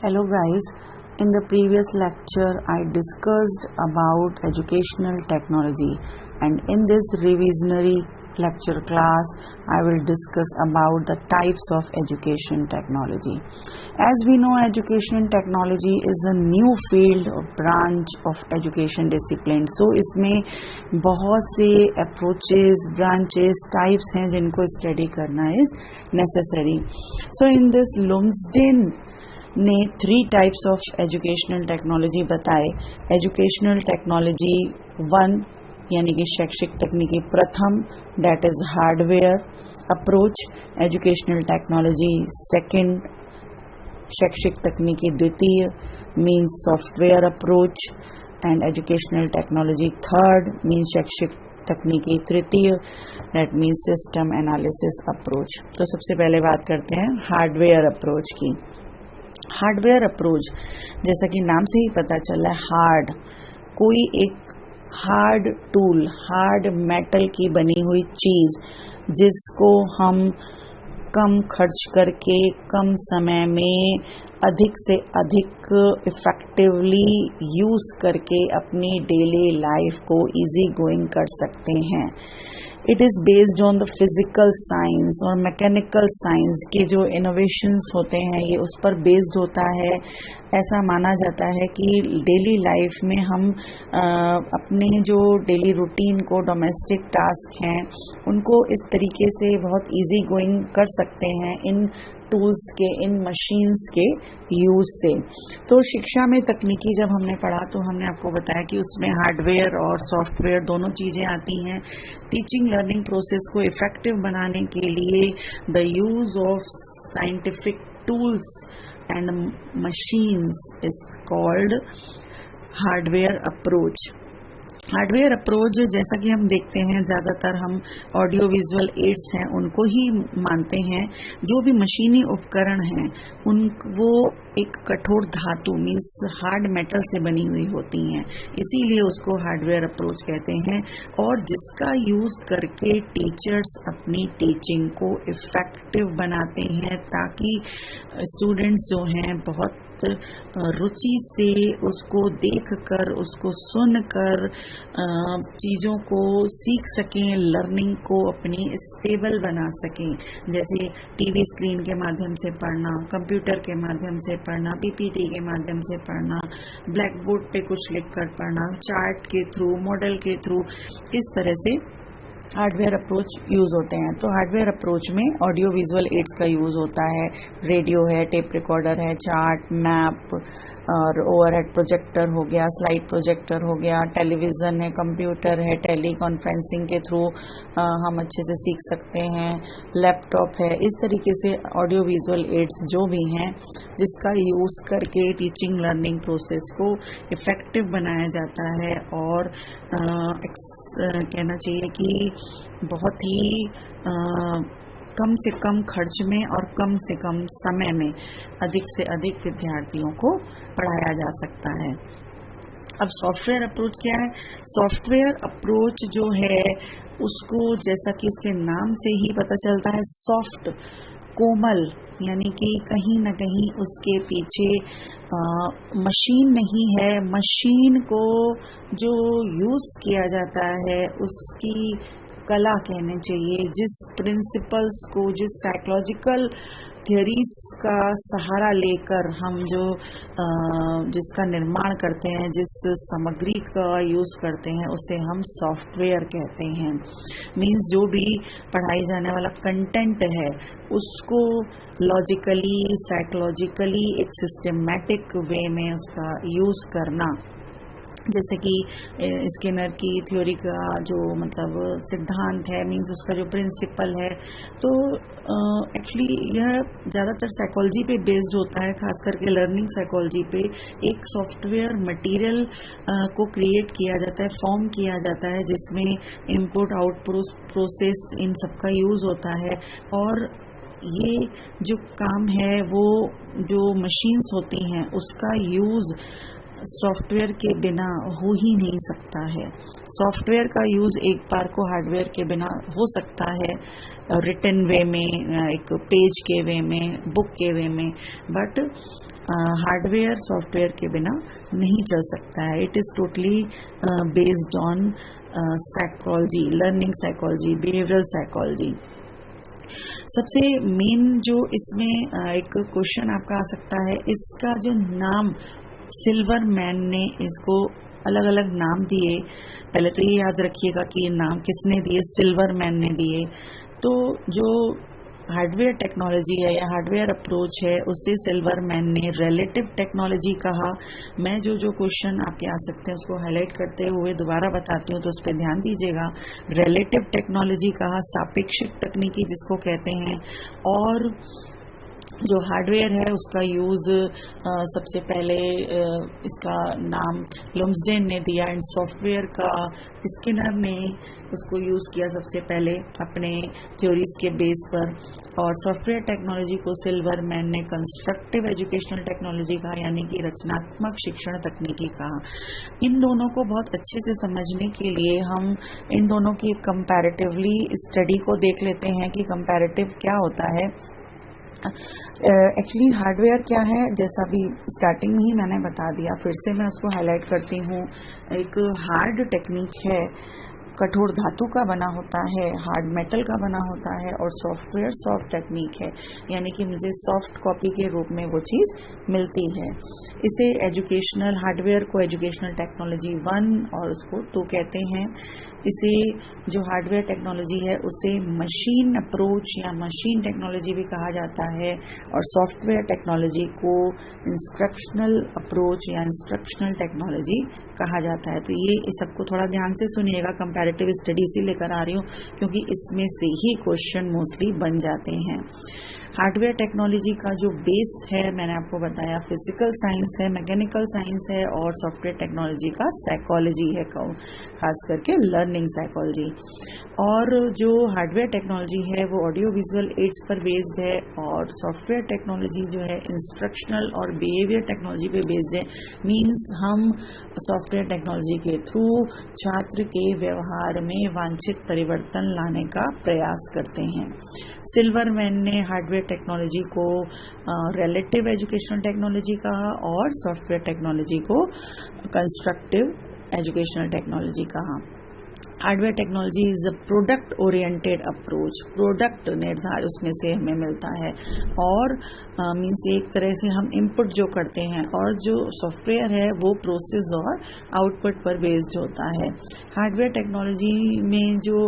Hello guys, in the previous lecture I discussed about educational technology, and in this revisionary lecture class I will discuss about the types of education technology. As we know, education technology is a new field or branch of education discipline. So इसमें बहुत से approaches, branches, types हैं जिनको study करना is necessary. So in this Lumsden ने 3 types of educational technology बताए. Educational technology 1 यानी कि शैक्षिक तकनीकी प्रथम, that is hardware approach. Educational technology second, शैक्षिक तकनीकी द्वितीय, means software approach. And educational technology third means शैक्षिक तकनीकी तृतीय, that means system analysis approach. तो सबसे पहले बात करते हैं हार्डवेयर अप्रोच की. हार्डवेयर अप्रोच, जैसा कि नाम से ही पता चल रहा है, हार्ड, कोई एक हार्ड टूल, हार्ड मेटल की बनी हुई चीज़ जिसको हम कम खर्च करके कम समय में अधिक से अधिक इफ़ेक्टिवली यूज़ करके अपनी डेली लाइफ को इजी गोइंग कर सकते हैं. It is based on the physical science और मैकेनिकल साइंस के जो इनोवेशंस होते हैं, ये उस पर बेस्ड होता है. ऐसा माना जाता है कि डेली लाइफ में हम अपने जो डेली रूटीन को, डोमेस्टिक टास्क हैं, उनको इस तरीके से बहुत इजी गोइंग कर सकते हैं इन टूल्स के, इन मशीन्स के यूज़ से. तो शिक्षा में तकनीकी जब हमने पढ़ा तो हमने आपको बताया कि उसमें हार्डवेयर और सॉफ्टवेयर दोनों चीज़ें आती हैं. टीचिंग लर्निंग प्रोसेस को इफ़ेक्टिव बनाने के लिए the use of scientific tools and machines is called hardware approach. Hardware approach, जैसा कि हम देखते हैं, ज़्यादातर हम ऑडियो विजुअल एड्स हैं उनको ही मानते हैं. जो भी मशीनी उपकरण हैं वो एक कठोर धातु मीन्स हार्ड मेटल से बनी हुई होती हैं, इसीलिए उसको हार्डवेयर अप्रोच कहते हैं. और जिसका यूज़ करके टीचर्स अपनी टीचिंग को इफ़ेक्टिव बनाते हैं ताकि स्टूडेंट्स जो हैं बहुत रुचि से उसको देखकर, उसको सुनकर चीज़ों को सीख सकें, लर्निंग को अपनी स्टेबल बना सकें. जैसे टीवी स्क्रीन के माध्यम से पढ़ना, कंप्यूटर के माध्यम से पढ़ना, पीपीटी के माध्यम से पढ़ना, ब्लैक बोर्ड पे कुछ लिखकर पढ़ना, चार्ट के थ्रू, मॉडल के थ्रू, इस तरह से हार्डवेयर अप्रोच यूज़ होते हैं. तो हार्डवेयर अप्रोच में ऑडियो विजुअल एड्स का यूज़ होता है. रेडियो है, टेप रिकॉर्डर है, चार्ट, मैप और ओवरहेड प्रोजेक्टर हो गया, स्लाइड प्रोजेक्टर हो गया, टेलीविज़न है, कंप्यूटर है, टेली कॉन्फ्रेंसिंग के थ्रू हम अच्छे से सीख सकते हैं, लैपटॉप है. इस तरीके से ऑडियो विजुअल एड्स जो भी हैं जिसका यूज़ करके टीचिंग लर्निंग प्रोसेस को इफ़ेक्टिव बनाया जाता है और कहना चाहिए कि बहुत ही कम से कम खर्च में और कम से कम समय में अधिक से अधिक विद्यार्थियों को पढ़ाया जा सकता है. अब सॉफ्टवेयर अप्रोच क्या है? सॉफ्टवेयर अप्रोच जो है उसको, जैसा कि उसके नाम से ही पता चलता है, सॉफ्ट, कोमल, यानी कि कहीं ना कहीं उसके पीछे मशीन नहीं है. मशीन को जो यूज़ किया जाता है उसकी कला कहने चाहिए, जिस प्रिंसिपल्स को, जिस साइकोलॉजिकल थियरीज का सहारा लेकर हम जिसका निर्माण करते हैं, जिस सामग्री का यूज़ करते हैं, उसे हम सॉफ्टवेयर कहते हैं. मीन्स जो भी पढ़ाई जाने वाला कंटेंट है उसको लॉजिकली, साइकोलॉजिकली एक सिस्टमेटिक वे में उसका यूज़ करना. जैसे कि स्किनर की थ्योरी का जो मतलब सिद्धांत है, मीन्स उसका जो प्रिंसिपल है, तो एक्चुअली यह ज़्यादातर साइकोलॉजी पे बेस्ड होता है, खास करके लर्निंग साइकोलॉजी पे. एक सॉफ्टवेयर मटेरियल को क्रिएट किया जाता है, फॉर्म किया जाता है, जिसमें इनपुट आउटपुट प्रोसेस इन सब का यूज़ होता है. और ये जो काम है वो जो मशीन्स होती हैं उसका यूज़ सॉफ्टवेयर के बिना हो ही नहीं सकता है. सॉफ्टवेयर का यूज़ एक बार को हार्डवेयर के बिना हो सकता है, रिटन वे में, एक पेज के वे में, बुक के वे में, बट हार्डवेयर सॉफ्टवेयर के बिना नहीं चल सकता है. It is totally based on psychology, learning psychology, behavioural psychology. सबसे मेन जो इसमें एक क्वेश्चन आपका आ सकता है, इसका जो नाम सिल्वर मैन ने इसको अलग अलग नाम दिए. पहले तो ये याद रखिएगा कि ये नाम किसने दिए, सिल्वर मैन ने दिए. तो जो हार्डवेयर टेक्नोलॉजी है या हार्डवेयर अप्रोच है उसे सिल्वर मैन ने रिलेटिव टेक्नोलॉजी कहा. मैं जो जो क्वेश्चन आपके आ सकते हैं उसको हाईलाइट करते हुए दोबारा बताती हूँ, तो उस पर ध्यान दीजिएगा. रिलेटिव टेक्नोलॉजी कहा, सापेक्षिक तकनीकी जिसको कहते हैं. और जो हार्डवेयर है उसका यूज़ सबसे पहले इसका नाम लुम्सडेन ने दिया, एंड सॉफ्टवेयर का स्किनर ने उसको यूज़ किया सबसे पहले अपने थ्योरीज के बेस पर. और सॉफ्टवेयर टेक्नोलॉजी को सिल्वर मैन ने कंस्ट्रक्टिव एजुकेशनल टेक्नोलॉजी कहा, यानी कि रचनात्मक शिक्षण तकनीकी कहा. इन दोनों को बहुत अच्छे से समझने के लिए हम इन दोनों की कंपैरेटिवली स्टडी को देख लेते हैं कि कंपैरेटिव क्या होता है. एक्चुअली हार्डवेयर क्या है, जैसा भी स्टार्टिंग में ही मैंने बता दिया, फिर से मैं उसको हाईलाइट करती हूँ. एक हार्ड टेक्निक है, कठोर धातु का बना होता है, हार्ड मेटल का बना होता है. और सॉफ्टवेयर सॉफ्ट टेक्निक है, यानी कि मुझे सॉफ्ट कॉपी के रूप में वो चीज़ मिलती है. इसे एजुकेशनल हार्डवेयर को एजुकेशनल टेक्नोलॉजी 1 और उसको 2 कहते हैं. इसे जो हार्डवेयर टेक्नोलॉजी है उसे मशीन अप्रोच या मशीन टेक्नोलॉजी भी कहा जाता है. और सॉफ्टवेयर टेक्नोलॉजी को इंस्ट्रक्शनल अप्रोच या इंस्ट्रक्शनल टेक्नोलॉजी कहा जाता है. तो ये इस सबको थोड़ा ध्यान से सुनिएगा. कंपैरेटिव स्टडी से लेकर आ रही हूँ क्योंकि इसमें से ही क्वेश्चन मोस्टली बन जाते हैं. हार्डवेयर टेक्नोलॉजी का जो बेस है मैंने आपको बताया, फिजिकल साइंस है, मैकेनिकल साइंस है, और सॉफ्टवेयर टेक्नोलॉजी का साइकोलॉजी है, खास करके लर्निंग साइकोलॉजी. और जो हार्डवेयर टेक्नोलॉजी है वो ऑडियो विजुअल एड्स पर बेस्ड है, और सॉफ्टवेयर टेक्नोलॉजी जो है इंस्ट्रक्शनल और बिहेवियर टेक्नोलॉजी पे बेस्ड है. मींस हम सॉफ्टवेयर टेक्नोलॉजी के थ्रू छात्र के व्यवहार में वांछित परिवर्तन लाने का प्रयास करते हैं. सिल्वर मैन ने हार्डवेयर टेक्नोलॉजी को रिलेटिव एजुकेशनल टेक्नोलॉजी कहा और सॉफ्टवेयर टेक्नोलॉजी को कंस्ट्रक्टिव एजुकेशनल टेक्नोलॉजी कहा. Hardware technology is a product oriented approach. Product निर्धारित उसमें से हमें मिलता है, और मीन्स एक तरह से हम इनपुट जो करते हैं, और जो सॉफ्टवेयर है वो प्रोसेस और आउटपुट पर बेस्ड होता है. हार्डवेयर टेक्नोलॉजी में जो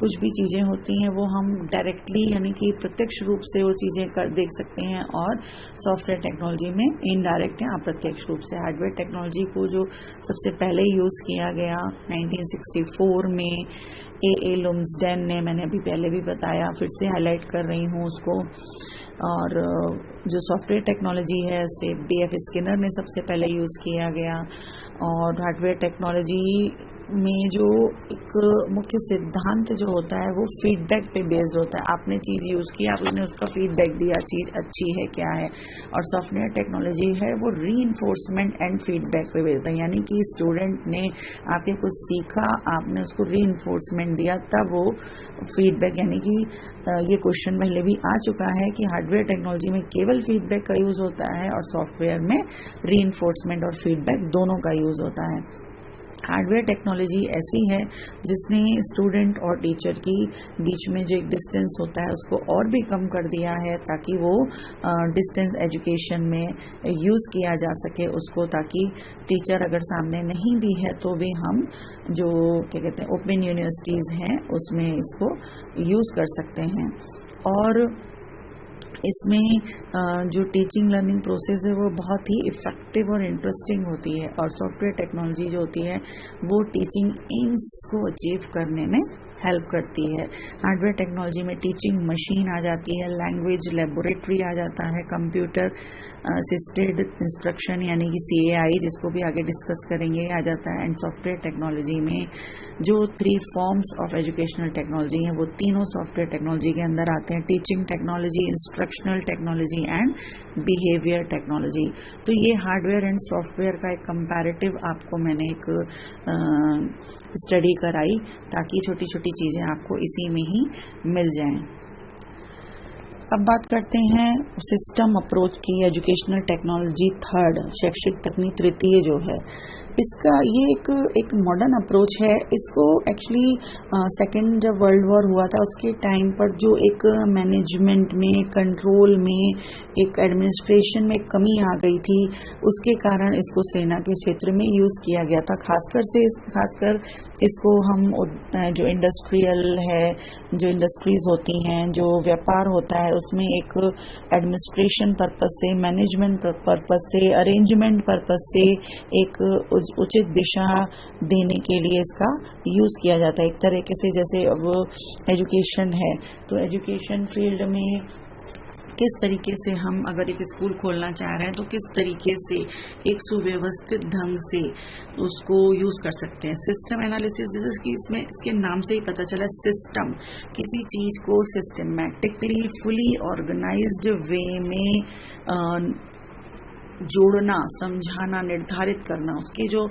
कुछ भी चीज़ें होती हैं वो हम डायरेक्टली यानी कि प्रत्यक्ष रूप से वो चीज़ें कर देख सकते हैं, और सॉफ्टवेयर टेक्नोलॉजी में इनडायरेक्ट या अप्रत्यक्ष रूप से. हार्डवेयर टेक्नोलॉजी को जो सबसे पहले यूज़ किया गया 1964 में ए लुम्सडेन ने, मैंने अभी पहले भी बताया, फिर से हाईलाइट कर रही हूँ उसको. और जो सॉफ्टवेयर टेक्नोलॉजी है उसे BF स्किनर ने सबसे पहले यूज़ किया गया. और हार्डवेयर टेक्नोलॉजी में जो एक मुख्य सिद्धांत जो होता है वो फीडबैक पे बेस्ड होता है. आपने चीज़ यूज़ की, आपने उसका फीडबैक दिया, चीज़ अच्छी है क्या है. और सॉफ्टवेयर टेक्नोलॉजी है वो रीइंफोर्समेंट एंड फीडबैक पे बेस्ड है, यानी कि स्टूडेंट ने आपके कुछ सीखा, आपने उसको रीइंफोर्समेंट दिया, तब वो फीडबैक, यानी कि ये क्वेश्चन पहले भी आ चुका है कि हार्डवेयर टेक्नोलॉजी में केवल फीडबैक का यूज़ होता है और सॉफ्टवेयर में रीइंफोर्समेंट और फीडबैक दोनों का यूज़ होता है. हार्डवेयर टेक्नोलॉजी ऐसी है जिसने स्टूडेंट और टीचर की बीच में जो एक डिस्टेंस होता है उसको और भी कम कर दिया है, ताकि वो डिस्टेंस एजुकेशन में यूज़ किया जा सके उसको, ताकि टीचर अगर सामने नहीं भी है तो भी हम जो क्या कहते हैं ओपन यूनिवर्सिटीज़ हैं उसमें इसको यूज़ कर सकते हैं. और इसमें जो टीचिंग लर्निंग प्रोसेस है वो बहुत ही इफ़ेक्टिव और इंटरेस्टिंग होती है. और सॉफ्टवेयर टेक्नोलॉजी जो होती है वो टीचिंग एम्स को अचीव करने में हेल्प करती है. हार्डवेयर टेक्नोलॉजी में टीचिंग मशीन आ जाती है, लैंग्वेज लेबोरेटरी आ जाता है, कंप्यूटर असिस्टेड इंस्ट्रक्शन यानी कि CAI जिसको भी आगे डिस्कस करेंगे आ जाता है. एंड सॉफ्टवेयर टेक्नोलॉजी में जो 3 फॉर्म्स ऑफ एजुकेशनल टेक्नोलॉजी हैं वो तीनों सॉफ्टवेयर टेक्नोलॉजी के अंदर आते हैं: teaching technology, instructional technology and behaviour technology. तो ये हार्डवेयर एंड सॉफ्टवेयर का एक कंपैरेटिव आपको मैंने एक स्टडी कराई, ताकि छोटी छोटी चीज़ें आपको इसी में ही मिल जाएं. अब बात करते हैं सिस्टम अप्रोच की। एजुकेशनल टेक्नोलॉजी थर्ड, शैक्षिक तकनीक तृतीय जो है, इसका ये एक मॉडर्न अप्रोच है। इसको एक्चुअली सेकेंड जब वर्ल्ड वॉर हुआ था उसके टाइम पर जो एक मैनेजमेंट में, कंट्रोल में, एक एडमिनिस्ट्रेशन में कमी आ गई थी, उसके कारण इसको सेना के क्षेत्र में यूज़ किया गया था। खासकर इसको हम जो इंडस्ट्रियल है, जो इंडस्ट्रीज होती हैं, जो व्यापार होता है, उसमें एक एडमिनिस्ट्रेशन पर्पस से, मैनेजमेंट पर्पस से, अरेंजमेंट पर्पस से एक उचित दिशा देने के लिए इसका यूज़ किया जाता है। एक तरीके से जैसे अब एजुकेशन है तो एजुकेशन फील्ड में किस तरीके से हम अगर एक स्कूल खोलना चाह रहे हैं तो किस तरीके से एक सुव्यवस्थित ढंग से उसको यूज़ कर सकते हैं। सिस्टम एनालिसिस, जैसे कि इसमें इसके नाम से ही पता चला, सिस्टम किसी चीज़ को सिस्टमैटिकली, फुली ऑर्गेनाइज्ड वे में जोड़ना, समझाना, निर्धारित करना, उसके जो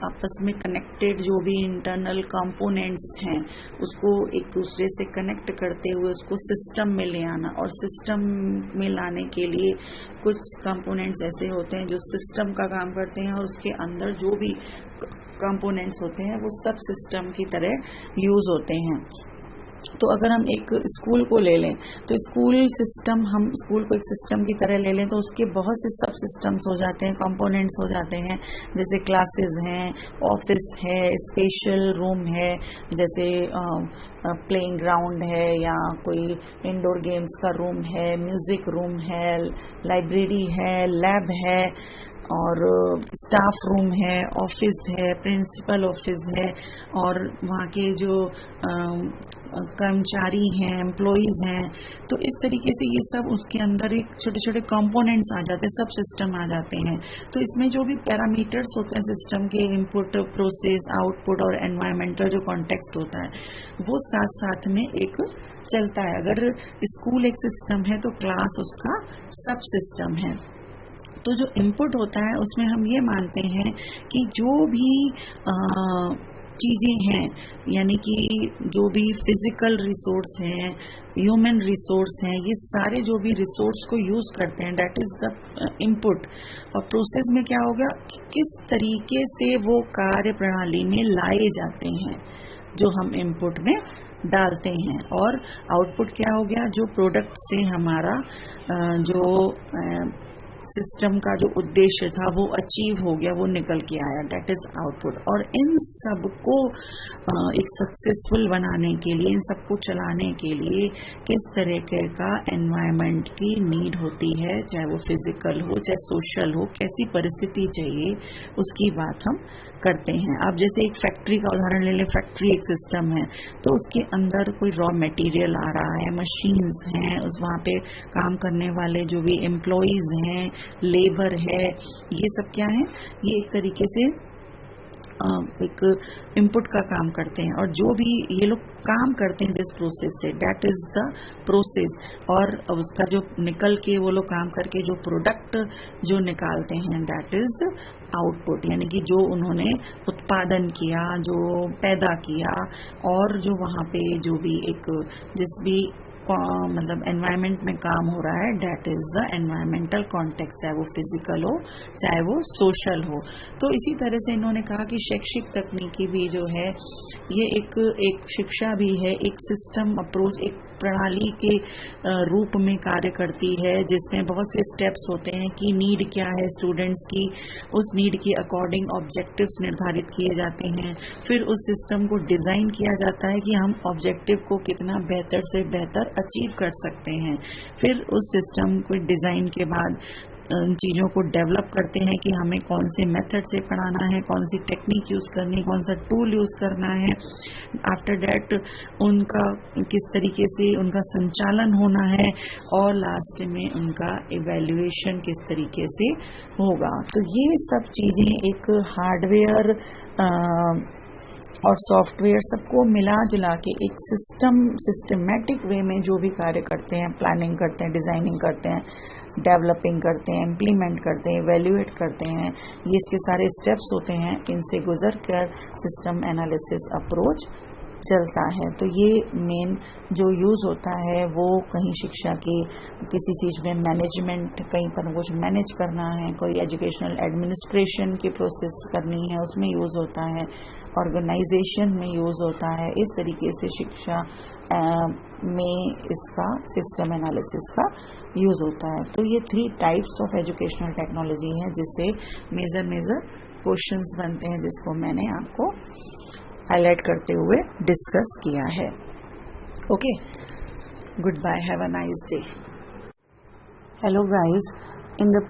आपस में कनेक्टेड जो भी इंटरनल कंपोनेंट्स हैं उसको एक दूसरे से कनेक्ट करते हुए उसको सिस्टम में ले आना। और सिस्टम में लाने के लिए कुछ कंपोनेंट्स ऐसे होते हैं जो सिस्टम का काम करते हैं और उसके अंदर जो भी कंपोनेंट्स होते हैं वो सब सिस्टम की तरह यूज़ होते हैं। तो अगर हम एक स्कूल को ले लें तो हम स्कूल को एक सिस्टम की तरह ले लें तो उसके बहुत से सब सिस्टम्स हो जाते हैं, कंपोनेंट्स हो जाते हैं। जैसे क्लासेस हैं, ऑफिस है, स्पेशल रूम है, जैसे प्लेइंग ग्राउंड है या कोई इंडोर गेम्स का रूम है, म्यूज़िक रूम है, लाइब्रेरी है, लैब है और स्टाफ रूम है, ऑफिस है, प्रिंसिपल ऑफिस है और वहाँ के जो कर्मचारी हैं, एम्प्लॉइज़ हैं। तो इस तरीके से ये सब उसके अंदर एक छोटे छोटे कंपोनेंट्स आ जाते हैं, सब सिस्टम आ जाते हैं। तो इसमें जो भी पैरामीटर्स होते हैं सिस्टम के, इनपुट, प्रोसेस, आउटपुट और एनवायरमेंटल जो कॉन्टेक्स्ट होता है वो साथ साथ में एक चलता है। अगर स्कूल एक सिस्टम है तो क्लास उसका सब सिस्टम है। तो जो इनपुट होता है उसमें हम ये मानते हैं कि जो भी चीज़ें हैं, यानी कि जो भी फिजिकल रिसोर्स हैं, ह्यूमन रिसोर्स हैं, ये सारे जो भी रिसोर्स को यूज़ करते हैं, दैट इज़ द इनपुट। और प्रोसेस में क्या होगा कि किस तरीके से वो कार्य प्रणाली में लाए जाते हैं जो हम इनपुट में डालते हैं। और आउटपुट क्या हो गया, जो प्रोडक्ट से हमारा जो सिस्टम का जो उद्देश्य था वो अचीव हो गया, वो निकल के आया, डेट इज़ आउटपुट। और इन सब को एक सक्सेसफुल बनाने के लिए, इन सबको चलाने के लिए किस तरीके का एनवायरनमेंट की नीड होती है, चाहे वो फिजिकल हो चाहे सोशल हो, कैसी परिस्थिति चाहिए उसकी बात हम करते हैं। अब जैसे एक फैक्ट्री का उदाहरण ले लें, फैक्ट्री एक सिस्टम है तो उसके अंदर कोई रॉ मटेरियल आ रहा है, मशीन्स हैं, उस वहाँ पे काम करने वाले जो भी एम्प्लॉइज़ हैं, लेबर है, ये सब क्या है, ये एक तरीके से एक इनपुट का काम करते हैं। और जो भी ये लोग काम करते हैं जिस प्रोसेस से, डेट इज़ द प्रोसेस। और उसका जो निकल के वो लोग काम करके जो प्रोडक्ट जो निकालते हैं, डेट इज़ आउटपुट। यानी कि जो उन्होंने उत्पादन किया, जो पैदा किया, और जो वहाँ पे जो भी एक जिस भी मतलब एनवायरनमेंट में काम हो रहा है, that is the environmental context, चाहे वो फिजिकल हो चाहे वो सोशल हो। तो इसी तरह से इन्होंने कहा कि शैक्षिक तकनीकी भी जो है ये एक शिक्षा भी है, एक सिस्टम अप्रोच, एक प्रणाली के रूप में कार्य करती है, जिसमें बहुत से स्टेप्स होते हैं कि नीड क्या है स्टूडेंट्स की, उस नीड के अकॉर्डिंग ऑब्जेक्टिव्स निर्धारित किए जाते हैं। फिर उस सिस्टम को डिज़ाइन किया जाता है कि हम ऑब्जेक्टिव को कितना बेहतर से बेहतर अचीव कर सकते हैं। फिर उस सिस्टम को डिज़ाइन के बाद चीज़ों को डेवलप करते हैं कि हमें कौन से मेथड से पढ़ाना है, कौन सी टेक्निक यूज़ करनी है, कौन सा टूल यूज़ करना है। आफ्टर डैट उनका किस तरीके से उनका संचालन होना है और लास्ट में उनका इवैल्यूएशन किस तरीके से होगा। तो ये सब चीज़ें एक हार्डवेयर और सॉफ्टवेयर सबको मिला जुला के एक सिस्टमैटिक वे में जो भी कार्य करते हैं, प्लानिंग करते हैं, डिज़ाइनिंग करते हैं, डेवलपिंग करते हैं, इम्प्लीमेंट करते हैं, इवैल्यूएट करते हैं, ये इसके सारे स्टेप्स होते हैं। इनसे गुजर कर सिस्टम एनालिसिस अप्रोच चलता है। तो ये मेन जो यूज़ होता है वो कहीं शिक्षा के किसी चीज़ में मैनेजमेंट, कहीं पर कुछ मैनेज करना है, कोई एजुकेशनल एडमिनिस्ट्रेशन की प्रोसेस करनी है उसमें यूज़ होता है, ऑर्गेनाइजेशन में यूज़ होता है। इस तरीके से शिक्षा में इसका सिस्टम एनालिसिस का यूज़ होता है। तो ये 3 टाइप्स ऑफ एजुकेशनल टेक्नोलॉजी हैं जिससे मेजर क्वेश्चंस बनते हैं, जिसको मैंने आपको हाईलाइट करते हुए डिस्कस किया है। Okay, good bye, have a nice day. Hello guys, in the